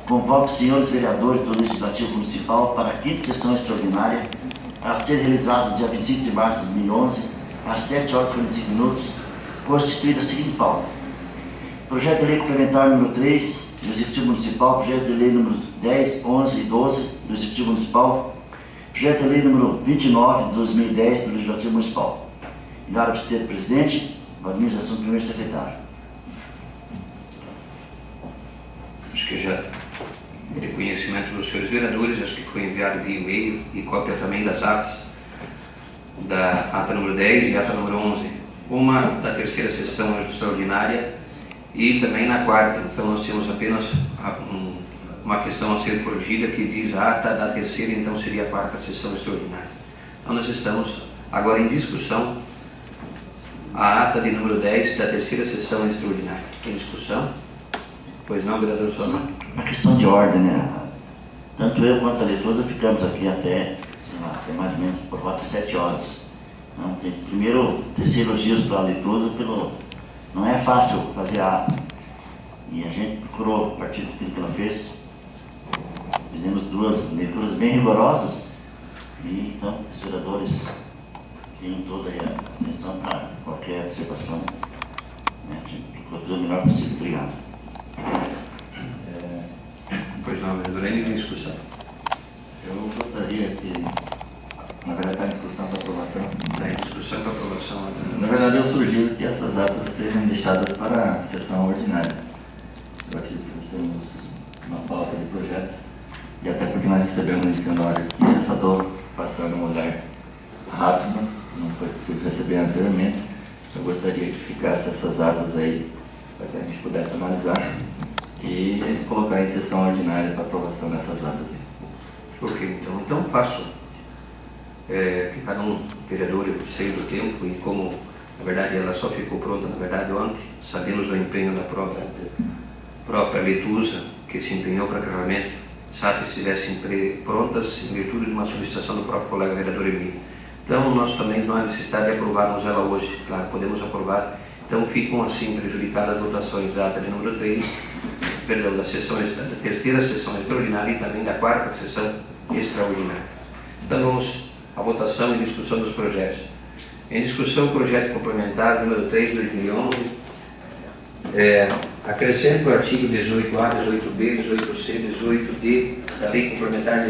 convoco os senhores vereadores do Legislativo Municipal para a 5ª sessão extraordinária a ser realizada dia 25 de março de 2011, às 7h45, constituída a seguinte pauta. Projeto de lei complementar número 3 do Executivo Municipal, projeto de lei número 10, 11 e 12 do Executivo Municipal, projeto de lei número 29 de 2010 do Legislativo Municipal. Hilário Pisteto, presidente, Valdemir Assunto, primeiro secretário. Acho que já é de conhecimento dos senhores vereadores, acho que foi enviado via e-mail e cópia também das atas, da ata número 10 e ata número 11, uma da 3ª sessão extraordinária e também na 4ª. Então nós temos apenas uma questão a ser corrigida que diz a ata da 3ª, então seria a 4ª sessão extraordinária. Então nós estamos agora em discussão a ata de número 10 da 3ª sessão extraordinária. Tem discussão? Pois não, vereador Sombra? Uma questão de ordem, né? Tanto eu quanto a Leitosa ficamos aqui até, sei lá, até mais ou menos por volta de 7 horas. Não, primeiro, tecer elogios para a Leitosa pelo... Não é fácil fazer a ata. E a gente procurou, a partir daquilo que ela fez, fizemos 2 leituras bem rigorosas. E então, os vereadores tenham toda a atenção para qualquer observação. Né? A gente procurou fazer o melhor possível. Obrigado. Pois não, vereador, em discussão. Eu gostaria que, na verdade, está em discussão para aprovação. Está em discussão para aprovação. Na verdade, eu sugiro que essas atas sejam deixadas para a sessão ordinária. Eu acredito que nós temos uma pauta de projetos, e até porque nós recebemos esse horário aqui, eu só estou passando um olhar rápido, não foi possível receber anteriormente. Eu gostaria que ficasse essas atas aí, para que a gente pudesse analisar e colocar em sessão ordinária para aprovação dessas atas aí. Ok, então faço que cada vereador, eu sei do tempo, e como na verdade ela só ficou pronta, na verdade, ontem, sabemos do empenho da própria Leitusa, que se empenhou para que realmente as atas estivessem prontas em virtude de uma solicitação do próprio colega vereador Emílio. Então nós também não há necessidade de aprovarmos ela hoje, claro, podemos aprovar. Então ficam assim prejudicadas as votações da ata de número 3, perdão, da 3ª sessão extraordinária e também da 4ª sessão extraordinária. Então vamos à votação e discussão dos projetos. Em discussão o projeto complementar número 3 de 2011, acrescenta o artigo 18A, 18B, 18C, 18D da Lei Complementar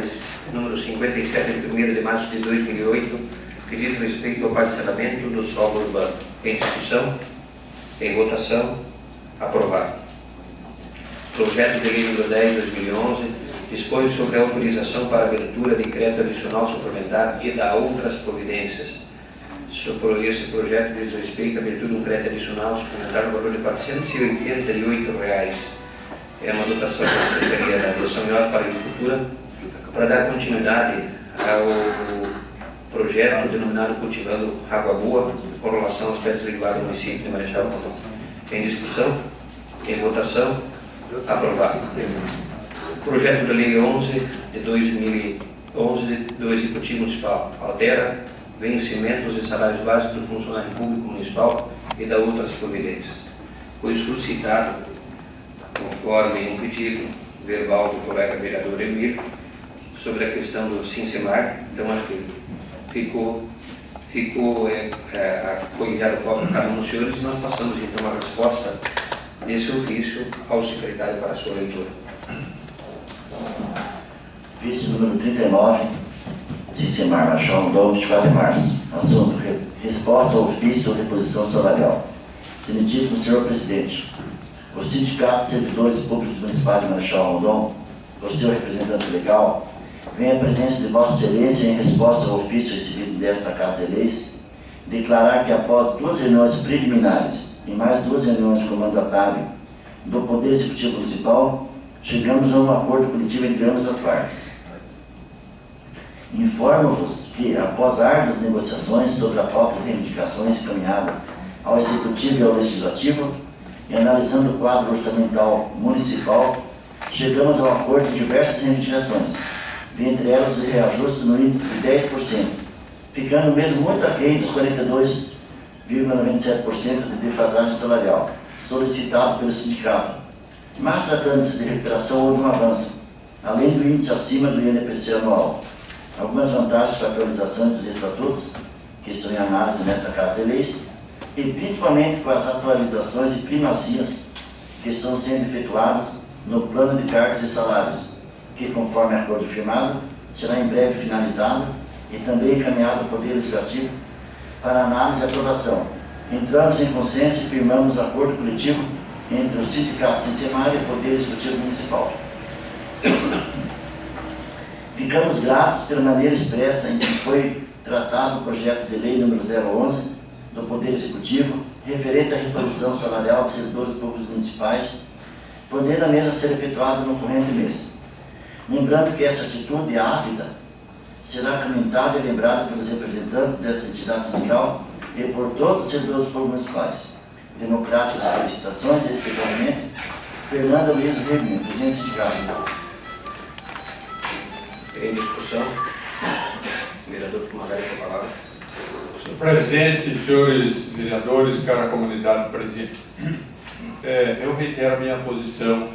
número 57 de 1º de março de 2008, que diz respeito ao parcelamento do solo urbano. Em discussão? Em votação? Aprovado. Projeto de lei número 10 de 2011 dispõe sobre a autorização para abertura de crédito adicional suplementar e da outras providências. Sobre esse projeto diz respeito à abertura de um crédito adicional suplementar no valor de R$ 488. É uma dotação da Secretaria da Direção Geral para a Agricultura para dar continuidade ao projeto denominado Cultivando Água Boa, com relação aos aspectos regulares do município de Marechal Rondon. Em discussão? Em votação? Aprovado. Projeto de lei 11 de 2011 do Executivo Municipal altera vencimentos e salários básicos do funcionário público municipal e da outras providências. Foi solicitado, conforme um pedido verbal do colega vereador Emílio, sobre a questão do Sinsemar. Então acho que foi enviado cópia para cada um dos senhores e nós passamos então a resposta desse ofício ao secretário para a sua leitura. Ofício número 39, Sinsemar, Marechal Rondon, 24 de março. Assunto: resposta ao ofício ou reposição salarial. Excelentíssimo senhor presidente, o Sindicato de Servidores Públicos Municipais de Marechal Rondon, por seu representante legal, vem à presença de Vossa Excelência em resposta ao ofício recebido desta Casa de Leis, declarar que após 2 reuniões preliminares e mais 2 reuniões com o mandatário do Poder Executivo Municipal, chegamos a um acordo coletivo entre ambas as partes. Informo-vos que, após árduas negociações sobre a pauta de reivindicações encaminhada ao Executivo e ao Legislativo, e analisando o quadro orçamental municipal, chegamos ao acordo de diversas reivindicações, dentre elas o reajuste no índice de 10%, ficando mesmo muito aquém dos 42,97% de defasagem salarial, solicitado pelo sindicato, Mas, tratando-se de recuperação, houve um avanço, além do índice acima do INPC anual. Algumas vantagens para a atualização dos estatutos, que estão em análise nesta Casa de Leis, e principalmente com as atualizações e primacias que estão sendo efetuadas no plano de cargos e salários, que, conforme acordo firmado, será em breve finalizado e também encaminhado ao Poder Legislativo para análise e aprovação. Entramos em consenso e firmamos acordo coletivo entre os sindicatos em SEMAR e o Poder Executivo Municipal. Ficamos gratos pela maneira expressa em que foi tratado o projeto de lei número 011 do Poder Executivo, referente à reposição salarial dos servidores públicos municipais, podendo a mesma ser efetuada no corrente mês. Lembrando que essa atitude ávida será comentada e lembrada pelos representantes desta entidade sindical e por todos os servidores públicos municipais. Democráticas felicitações e especialmente Fernanda Luiz Regni, presidente sindical. Em discussão, vereador Fumagalli, com a palavra. Senhor presidente, senhores vereadores, cara comunidade presente, eu reitero a minha posição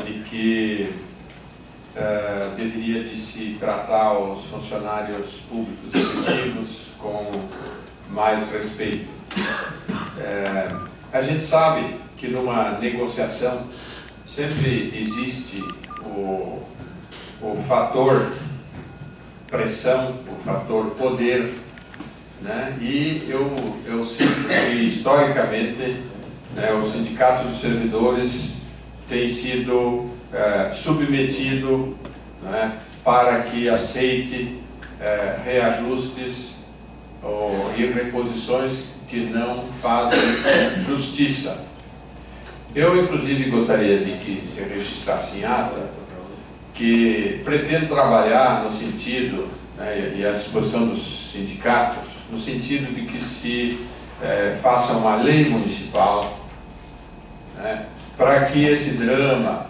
de que deveria de se tratar os funcionários públicos efetivos com mais respeito. A gente sabe que numa negociação sempre existe o fator pressão, o fator poder, né? E eu sinto que historicamente, né, o sindicato dos servidores tem sido submetido, né, para que aceite reajustes e reposições que não fazem justiça. Eu, inclusive, gostaria de que se registrasse em ata que pretendo trabalhar no sentido, né, e à disposição dos sindicatos, no sentido de que se faça uma lei municipal, né, para que esse drama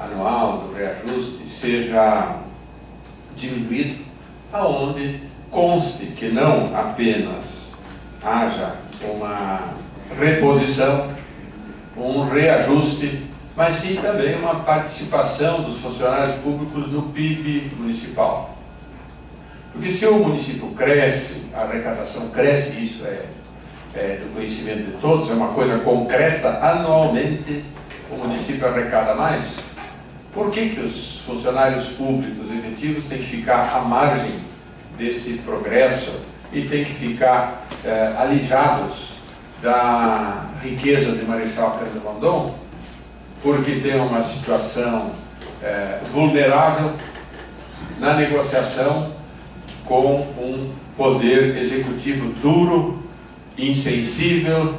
anual do reajuste seja diminuído, aonde conste que não apenas haja uma reposição, um reajuste, mas sim também uma participação dos funcionários públicos no PIB municipal. Porque se o município cresce, a arrecadação cresce, isso é do conhecimento de todos, é uma coisa concreta, anualmente o município arrecada mais, por que os funcionários públicos efetivos têm que ficar à margem desse progresso e têm que ficar alijados da riqueza de Marechal Cândido Rondon, porque tem uma situação vulnerável na negociação com um poder executivo duro, insensível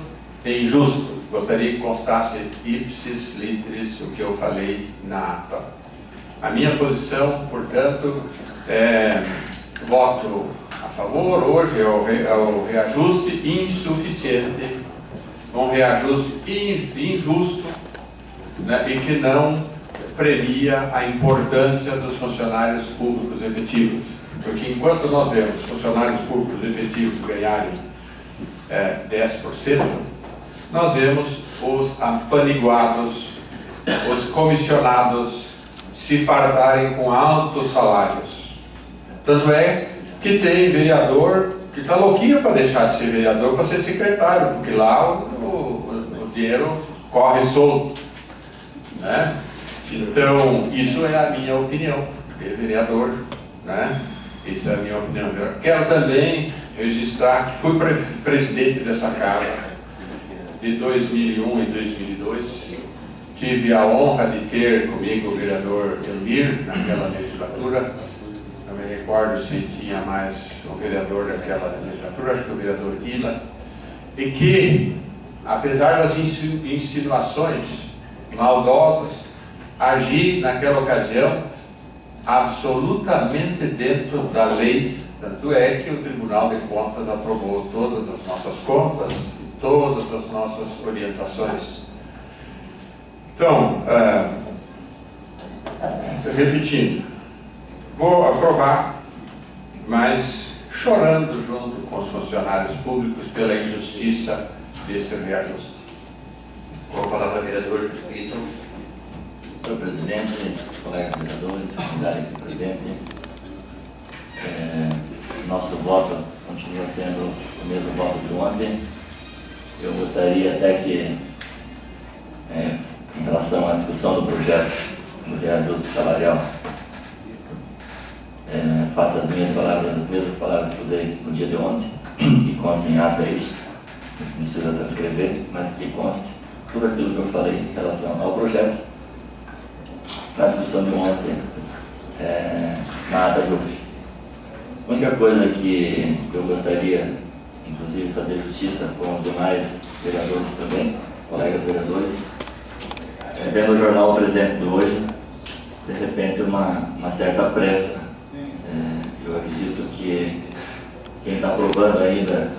e injusto. Gostaria que constasse ipsis literis o que eu falei na ata. A minha posição, portanto, voto a favor hoje é o reajuste insuficiente, um reajuste injusto, né, e que não premia a importância dos funcionários públicos efetivos. Porque enquanto nós vemos funcionários públicos efetivos ganharem 10%, nós vemos os apaniguados, os comissionados se fartarem com altos salários. Tanto é que tem vereador que está louquinho para deixar de ser vereador para ser secretário, porque lá o dinheiro corre solto, né? Então, isso é a minha opinião, porque vereador, né? Isso é a minha opinião. Quero também registrar que fui presidente dessa casa de 2001 e 2002. Tive a honra de ter comigo o vereador Elmir naquela legislatura. Não me recordo se tinha mais um vereador daquela legislatura, acho que o vereador Ila. E que, apesar das insinuações maldosas, agi naquela ocasião absolutamente dentro da lei. Tanto é que o Tribunal de Contas aprovou todas as nossas contas e todas as nossas orientações. Então, repetindo, vou aprovar, mas chorando junto com os funcionários públicos pela injustiça desse reajuste. Com a palavra, vereador Vitor. Senhor presidente, colegas vereadores, comunidade aqui presente, nosso voto continua sendo o mesmo voto de ontem. Eu gostaria até que, em relação à discussão do projeto do reajuste salarial, faça as mesmas palavras que usei no dia de ontem, que conste em ata isso, não precisa transcrever, mas que conste tudo aquilo que eu falei em relação ao projeto, na discussão de ontem, na ata de hoje. A única coisa que eu gostaria, inclusive, fazer justiça com os demais vereadores também, colegas vereadores, vendo o jornal presente de hoje, de repente uma certa pressa. Eu acredito que quem está aprovando ainda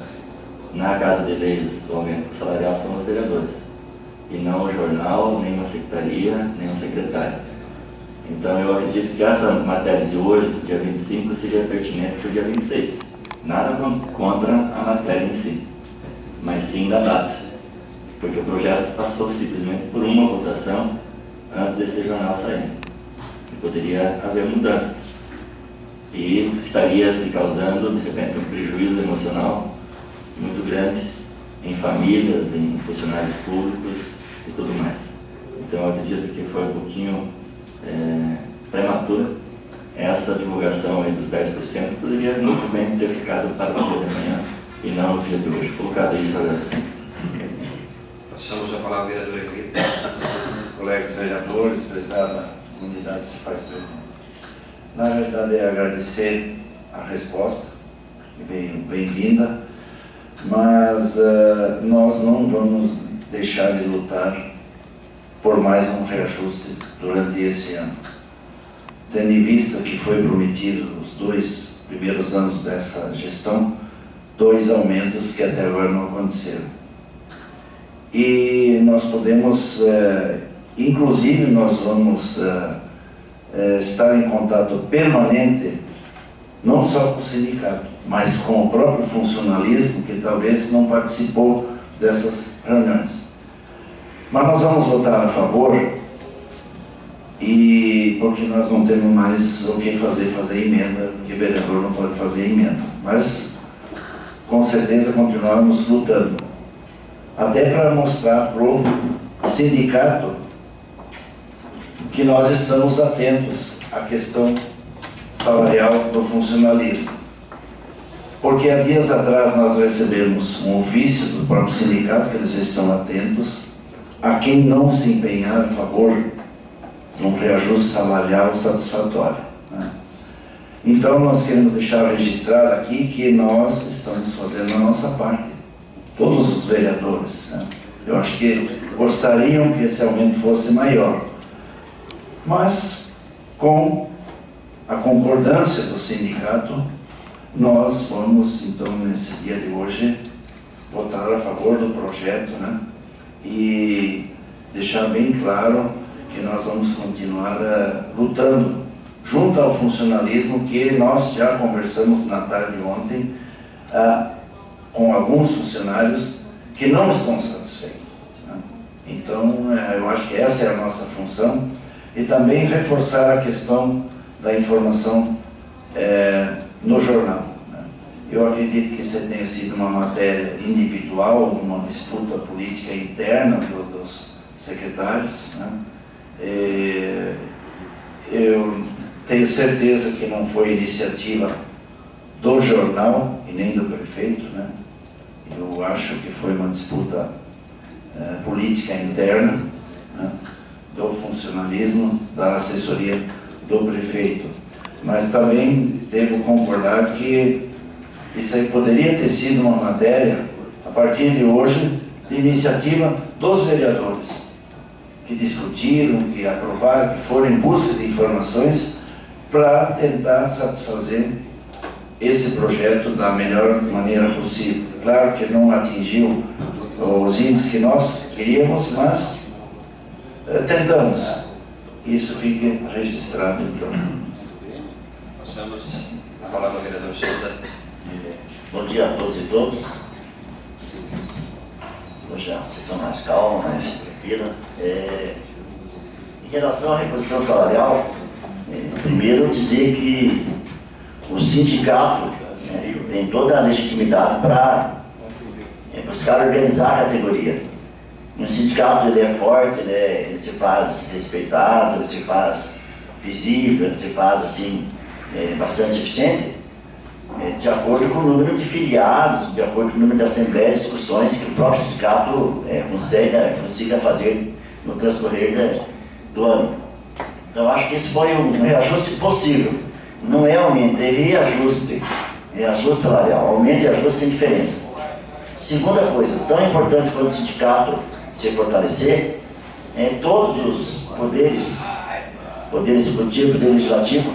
na Casa de Leis o aumento salarial são os vereadores, e não o jornal, nem uma secretaria, nem um secretário. Então eu acredito que essa matéria de hoje, dia 25, seria pertinente para o dia 26. Nada contra a matéria em si, mas sim da data, porque o projeto passou simplesmente por uma votação antes desse jornal sair. E poderia haver mudanças. E estaria se causando, de repente, um prejuízo emocional muito grande em famílias, em funcionários públicos e tudo mais. Então eu acredito que foi um pouquinho prematura essa divulgação aí dos 10%, poderia muito bem ter ficado para o dia de amanhã e não no dia de hoje. Colocado isso, agradeço. Passamos a palavra ao vereador Evito. Colegas vereadores, prezada comunidade se faz presente. Na verdade é agradecer a resposta, que veio bem-vinda, mas nós não vamos deixar de lutar por mais um reajuste durante esse ano. Tendo em vista que foi prometido nos 2 primeiros anos dessa gestão, 2 aumentos que até agora não aconteceram. E nós podemos, inclusive nós vamos estar em contato permanente, não só com o sindicato, mas com o próprio funcionalismo, que talvez não participou dessas reuniões. Mas nós vamos votar a favor, e porque nós não temos mais o que fazer emenda, porque o vereador não pode fazer emenda. Mas, com certeza, continuamos lutando. Até para mostrar para o sindicato que nós estamos atentos à questão salarial do funcionalismo. Porque há dias atrás nós recebemos um ofício do próprio sindicato que eles estão atentos a quem não se empenhar a favor de um reajuste salarial satisfatório, né? Então nós queremos deixar registrado aqui que nós estamos fazendo a nossa parte, todos os vereadores, né? Eu acho que gostariam que esse aumento fosse maior, mas com a concordância do sindicato, nós vamos então nesse dia de hoje votar a favor do projeto, né? E deixar bem claro que nós vamos continuar lutando junto ao funcionalismo, que nós já conversamos na tarde de ontem com alguns funcionários que não estão satisfeitos, né? Então eu acho que essa é a nossa função, e também reforçar a questão da informação no jornal, né? Eu acredito que isso tenha sido uma matéria individual, uma disputa política interna dos secretários, né? Eu tenho certeza que não foi iniciativa do jornal e nem do prefeito, né? Eu acho que foi uma disputa política interna, né? Do funcionalismo, da assessoria do prefeito. Mas também devo concordar que isso aí poderia ter sido uma matéria, a partir de hoje, de iniciativa dos vereadores, que discutiram, que aprovaram, que foram em busca de informações para tentar satisfazer esse projeto da melhor maneira possível. Claro que não atingiu os índices que nós queríamos, mas tentamos. Isso fique registrado, então. Passamos a palavra ao vereador Souza. Bom dia a todos e todas. Hoje é uma sessão mais calma, mas Em relação à reposição salarial, primeiro dizer que o sindicato tem toda a legitimidade para buscar organizar a categoria. E o sindicato ele é forte, ele se faz respeitado, ele se faz visível, ele se faz assim, bastante eficiente, de acordo com o número de filiados, de acordo com o número de assembleias, discussões que o próprio sindicato consiga fazer no transcorrer do ano. Então acho que esse foi um reajuste possível. Não é aumento, é reajuste. Reajuste salarial. Aumento e reajuste tem diferença. Segunda coisa, tão importante quanto o sindicato se fortalecer, todos os poderes, poder executivo, poder legislativo,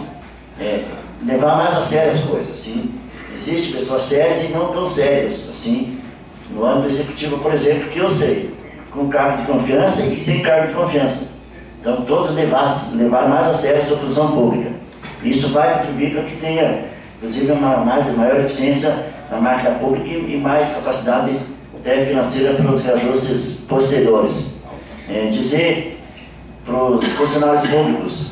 levar mais a sério as coisas. Assim. Existem pessoas sérias e não tão sérias. Assim, no âmbito executivo, por exemplo, que eu sei, com cargo de confiança e sem cargo de confiança. Então, todos levar mais a sério a sua função pública. Isso vai contribuir para que tenha, inclusive, maior eficiência na máquina pública e mais capacidade financeira para os reajustes posteriores. Dizer para os funcionários públicos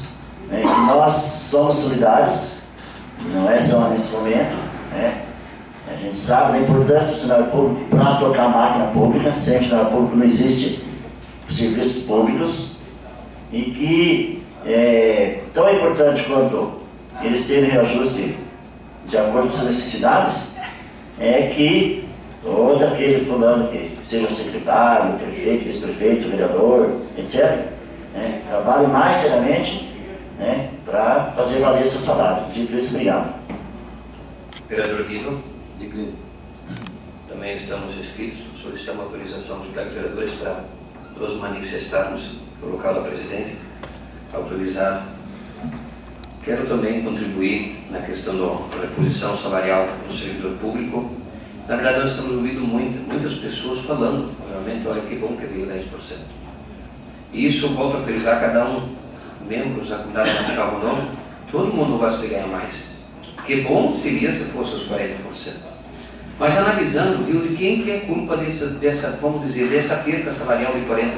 que nós somos solidários, não é só nesse momento, a gente sabe da importância do funcionário público para tocar a máquina pública. Sem funcionário público não existe serviços públicos, e que tão importante quanto eles terem reajuste de acordo com suas necessidades, é que todo aquele fulano que seja secretário, prefeito, vice-prefeito, vereador, etc., trabalhe mais seriamente para fazer valer seu salário. Dito isso, obrigado. Vereador Guido. Também estamos inscritos, solicitamos autorização dos colegas vereadores para nos manifestarmos no local da presidência, autorizado. Quero também contribuir na questão da reposição salarial do servidor público. Na verdade, nós estamos ouvindo muitas pessoas falando, realmente, olha que bom que veio 10%. E isso, volto a frisar, cada membros da comunidade nacional ou não, todo mundo gosta de ganhar mais. Que bom seria se fosse os 40%. Mas analisando, viu, de quem que é culpa vamos dizer, dessa perda salarial de 40%?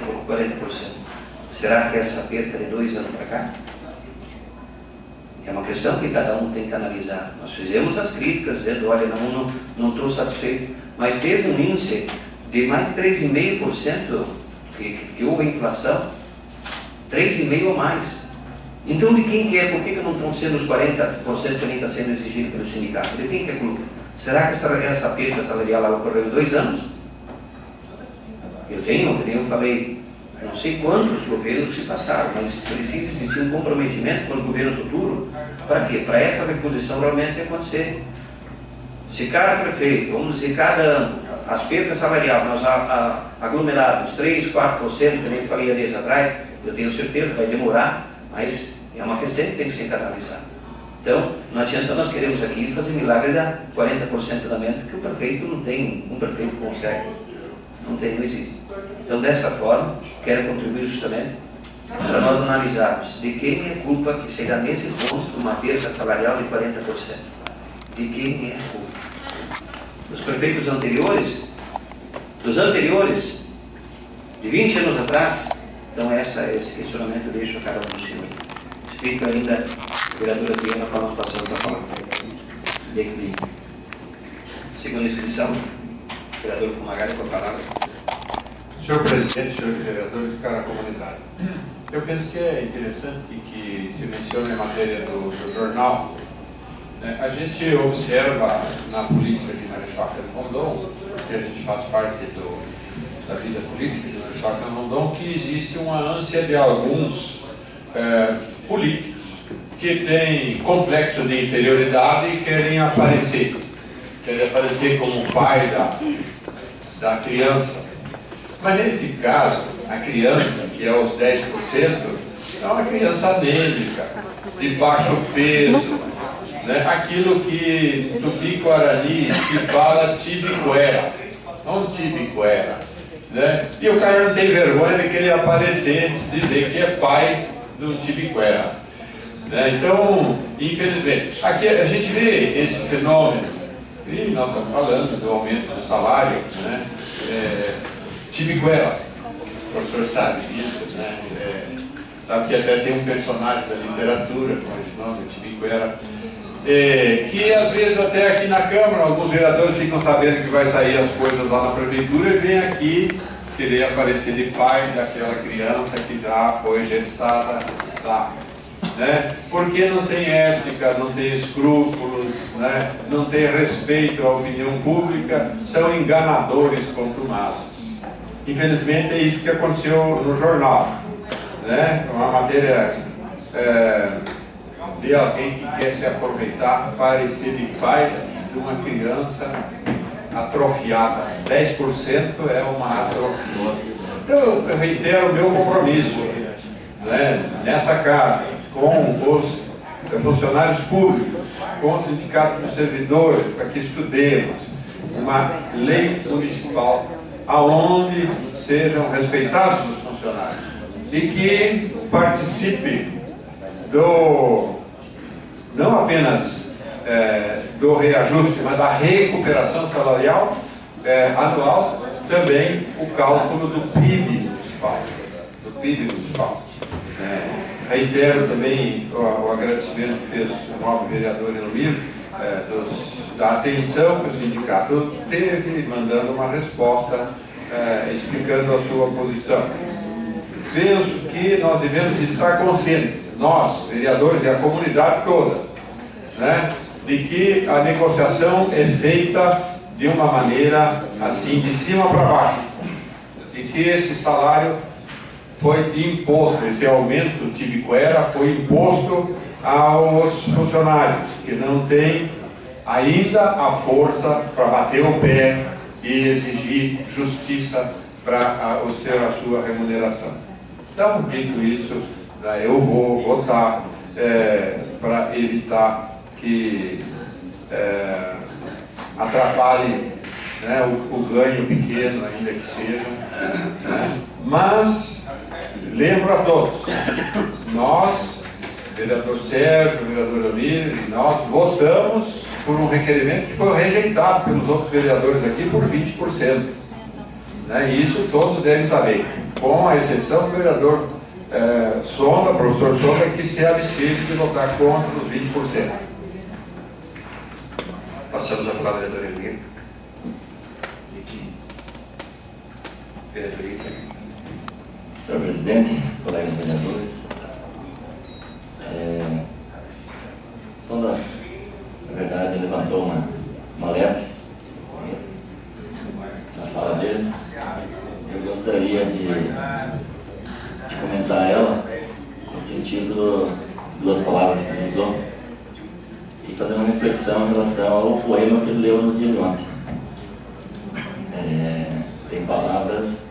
Será que é essa perda de 2 anos para cá? É uma questão que cada um tem que analisar. Nós fizemos as críticas, dizendo, olha, não estou satisfeito, mas teve um índice de mais de 3,5% que houve a inflação, 3,5% ou mais. Então, de quem que é? Por que não estão sendo os 40% que nem está sendo exigido pelo sindicato? De quem que é culpa? Será que essa perda salarial ocorreu em 2 anos? Que nem eu falei, não sei quantos governos se passaram, mas precisa existir um comprometimento com os governos futuros. Para quê? Para essa reposição realmente acontecer. Se cada prefeito, vamos dizer, cada ano, as perdas salariais, nós aglomerarmos 3%, 4%, que nem falei há dias atrás, eu tenho certeza, vai demorar, mas é uma questão que tem que ser canalizada. Então, não adianta nós queremos aqui fazer milagre da 40% da meta, que o prefeito não tem, um prefeito consegue. Não tem, não existe. Então, dessa forma, quero contribuir justamente para nós analisarmos de quem é a culpa que chega nesse ponto de uma perda salarial de 40%. De quem é a culpa? Dos prefeitos anteriores? Dos anteriores? De 20 anos atrás? Então, esse questionamento eu deixo a cada um do senhor. Explico ainda a vereadora Diana para nós passarmos a palavra. Segunda inscrição, vereador Fumagalli com a palavra. Senhor presidente, senhores vereadores, cara da comunidade, eu penso que é interessante que se mencione a matéria do jornal. A gente observa na política de Marechal Rondon, porque a gente faz parte da vida política de Marechal Rondon, que existe uma ânsia de alguns políticos que têm complexo de inferioridade e querem aparecer como pai da criança. Mas nesse caso, a criança, que é os 10%, é uma criança anêmica, de baixo peso, aquilo que Tupi-Guarani se fala tibicuera, não tibicuera. E o cara não tem vergonha de querer aparecer, dizer que é pai do tibicuera. Então, infelizmente, aqui a gente vê esse fenômeno, e nós estamos falando do aumento do salário, tibicuera. professor sabe disso, né? Sabe que até tem um personagem da literatura com esse nome, Tibiquera, que às vezes até aqui na Câmara, alguns vereadores ficam sabendo que vai sair as coisas lá na Prefeitura e vêm aqui querer aparecer de pai daquela criança que já foi gestada lá. Né? Porque não tem ética, não tem escrúpulos, né? Não tem respeito à opinião pública, são enganadores contumazes. Infelizmente é isso que aconteceu no jornal, né? Uma matéria de alguém que quer se aproveitar, parecer de pai de uma criança atrofiada. 10% é uma atrofia. Então eu reitero o meu compromisso, né? Nessa casa, com os funcionários públicos, com o sindicato dos servidores, para que estudemos uma lei municipal aonde sejam respeitados os funcionários e que participe não apenas do reajuste, mas da recuperação salarial anual, também o cálculo do PIB municipal. Reitero também o agradecimento que fez o novo vereador Elmiro, da atenção que o sindicato teve, mandando uma resposta, explicando a sua posição. Penso que nós devemos estar conscientes, nós, vereadores e a comunidade toda, né, de que a negociação é feita de uma maneira assim, de cima para baixo, e que esse salário foi imposto, esse aumento Tibiquera foi imposto aos funcionários, que não têm ainda a força para bater o pé e exigir justiça para a sua remuneração. Então, dito isso, eu vou votar para evitar que atrapalhe, né, o ganho pequeno, ainda que seja, né? Mas lembro a todos, nós, vereador Sérgio, vereador Elmiro, e nós votamos por um requerimento que foi rejeitado pelos outros vereadores aqui por 20%. Né? E isso todos devem saber, com a exceção do vereador Sonda, professor Sonda, que se absteve de votar contra os 20%. Passamos a palavra ao vereador Elmiro. Vereador Ita. Senhor presidente, colegas vereadores, Sonda, na verdade, levantou uma lebre na fala dele. Eu gostaria de comentar ela no sentido de duas palavras que ele usou e fazer uma reflexão em relação ao poema que ele leu no dia de ontem. Tem palavras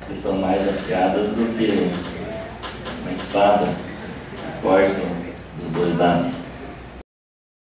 que são mais afiadas do que uma espada que corta dos dois lados.